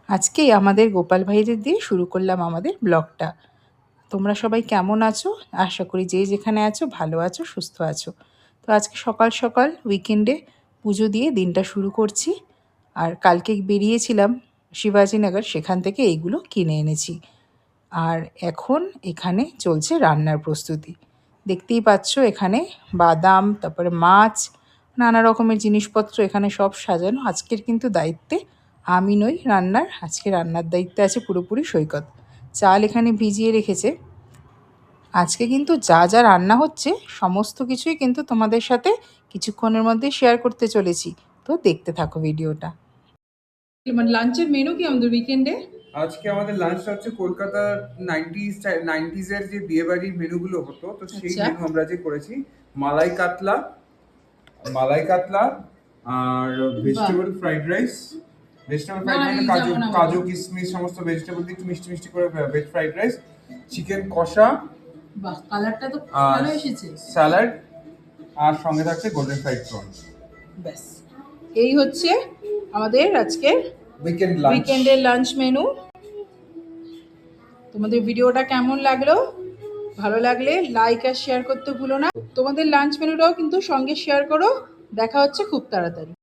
আজকেই আমাদের গোপাল ভাইদের দিয়ে শুরু করলাম আমাদের ব্লগটা। তোমরা সবাই কেমন আছো? আশা করি যে যেখানে আছো ভালো আছো, সুস্থ আছো। তো আজকে সকাল সকাল উইকেন্ডে পুজো দিয়ে দিনটা শুরু করছি। আর কালকে বেরিয়েছিলাম শিবাজীনগর, সেখান থেকে এইগুলো কিনে এনেছি। আর এখন এখানে চলছে রান্নার প্রস্তুতি। দেখতেই পাচ্ছ এখানে বাদাম, তারপরে মাছ, নানা রকমের জিনিসপত্র এখানে সব সাজানো। আজকের কিন্তু দায়িত্বে আমি নই রান্নার, আজকে রান্নার দায়িত্বে আছে পুরোপুরি সৈকত। চাল এখানে ভিজিয়ে রেখেছে। আজকে কিন্তু যা যা রান্না হচ্ছে সমস্ত কিছুই কিন্তু তোমাদের সাথে কিছুক্ষণের মধ্যে শেয়ার করতে চলেছি। তো দেখতে থাকো ভিডিওটা। মানে লাঞ্চের মেনু কি আমাদের উইকেন্ডে? আজকে আমাদের লাঞ্চটা হচ্ছে কলকাতার নাইনটিজ এর যে বিয়ে বাড়ির মেনুগুলো হতো, তো সেই আচ্ছা। মেনু আমরা যে করেছি। মালাই কাতলা, মালাই কাতলা আর vegetable fried rice. Vegetable fried মানে কাজু কাজু কিশমিশ সমস্ত ভেজিটেবল দিয়ে একটু মিষ্টি মিষ্টি করে ভেজ ফ্রাইড রাইস, চিকেন কষা, বাহ, কালারটা তো আর ভালো এসেছে। স্যালাড, আর সঙ্গে থাকছে গোল্ডেন ফ্রাইড প্রনস। ব্যাস, এই হচ্ছে আমাদের আজকের লাঞ্চ উইকেন্ডের লাঞ্চ মেনু। তোমাদের ভিডিওটা কেমন লাগলো? ভালো লাগলে লাইক আর শেয়ার করতে ভুলো না। তোমাদের লাঞ্চ মেনুটাও কিন্তু সঙ্গে শেয়ার করো। দেখা হচ্ছে খুব তাড়াতাড়ি।